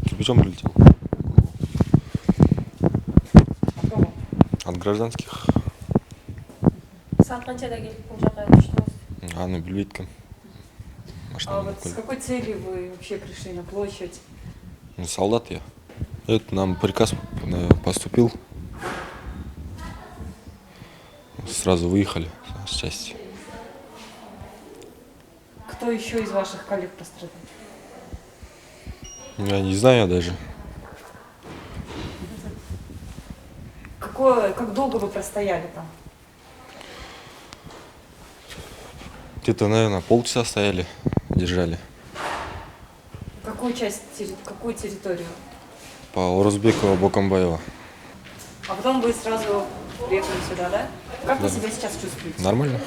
Кирпичом прилетел. От гражданских. Саат қаншада келіп бұл жаққа түштіңіз? Аны білмейді кім. А вот с какой целью вы вообще пришли на площадь? Солдат я. Это нам приказ поступил. Сразу выехали с части. Кто еще из ваших коллег пострадал? Я не знаю даже. Как долго вы простояли там? Где-то, наверное, полчаса стояли, держали. Какую территорию? По Орузбекова, Бокомбаева. А потом вы сразу приехали сюда, да? Как вы себя сейчас чувствуете? Нормально.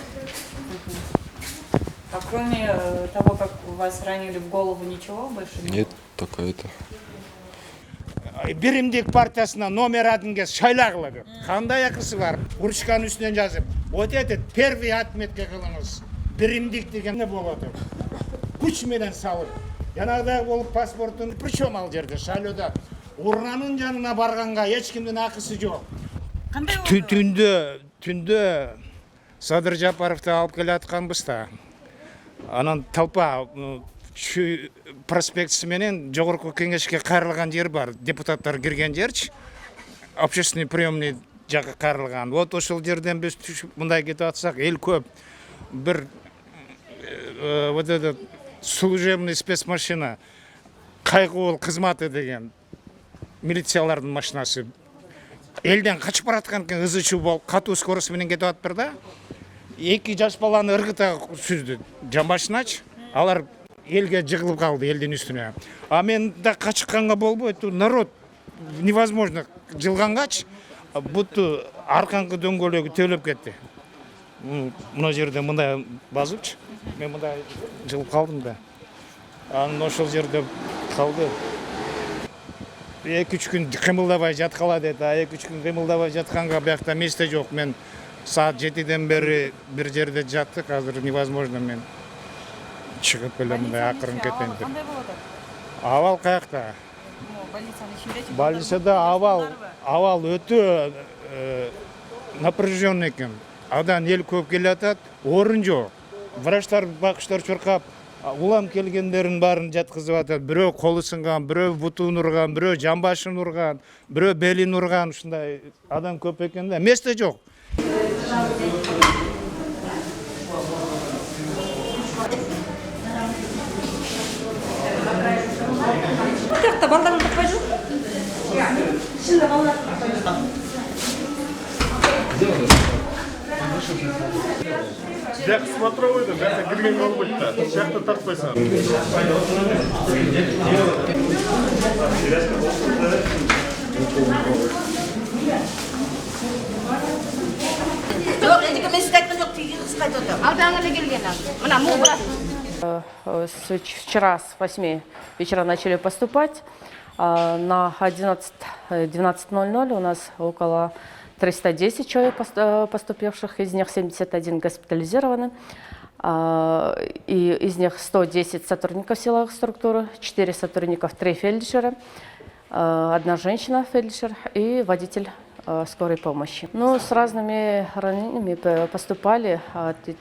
А кроме того, как вас ранили в голову, ничего больше нет? Нет, только это. Биримдик партиясына номер адыңгез шайлағылы. Қандай ақысы бар? Урчканың үстінен жазып. Вот этот первый отметка қылыңыз. Биримдик деген не болады? Күш менен салып. Жанагыдай болып паспортын причем ал жерде шайлода. Урнаның жанына барғанға ешкімдің ақысы жоқ. Түнде Садыр Жапаровты алып келатқанбыз та. Анан толпа проспектісі менен жогорку кеңешке кайрылган жер бар. Депутаттар кирген жерчи. Общественный приемный жакка кайрылган. Вот ошол жерден биз түшүп мындай кетип атсак, эл көп. Бир вот этот служебный спецмашина кайгыл кызматы деген милициялардын машинасы элден качып бараткан экен, ызычуу болуп катуу скорость менен кетип атыптыр да. Эки жаш баланы ыргыта сүздү. Жамашынач, алар элге жыгылып калды, элдин үстүнө. А мен да качканга болбойт. Народ невозможно жылгангач, буту арканкы дөңгөлөгү төлөп кетти. Мына жерде мындай базыпчы. Мен мындай жылып калдым да. Анын ошол жерде калды. 2-3 күн кымылдабай жаткала деди. 2-3 күн кымылдабай жатканга биякта месте жок. Мен саат 7-ден бери бир жерде жаттык. Азыр невозможно мен чыгып эле мындай акырын кетейин деп. Кандай болот? Абал каякта? Больницанын ичинде? Больницада абал өтө напряженный экен. Адан эл көп келатат, орун жок. Врачтар, бакыштар чуркап, улам келгендерин баарын жаткызып атат. Бирөө колу сынган, бирөө бутун урган, бирөө жамбашын урган, бирөө белин урган, ушундай адам көп экен да. Месте жок. Тиякта балдарың таппай жок? Ичинде балдар таппай. Жак смотровойда, бәрі кірген болбойт та. Жақта тартпайсың. Жоқ, ендігі мен сізді айтқан жоқ, тегі қыз қайтып отыр. Алдаңғылы келген ал. Мына мұң бұрас. Вчера с 8 вечера начали поступать. На 12:00 у нас около 310 человек поступивших, из них 71 госпитализированы. И из них 110 сотрудников силовых структур, 4 сотрудников, 3 фельдшера, 1 женщина фельдшер и водитель скорой помощи. Ну, с разными ранениями поступали.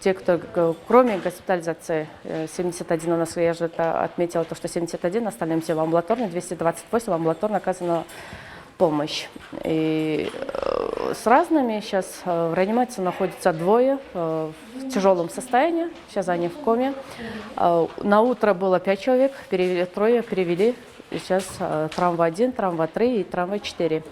Те, кто, кроме госпитализации, 71 у нас, я же отметила, то, что 71, остальным все в амбулаторной, 228 в амбулаторно оказана помощь. И с разными сейчас в реанимации находятся 2 в тяжелом состоянии, сейчас они в коме. На утро было 5 человек, 3 перевели, сейчас травма 1, травма 3 и травма 4.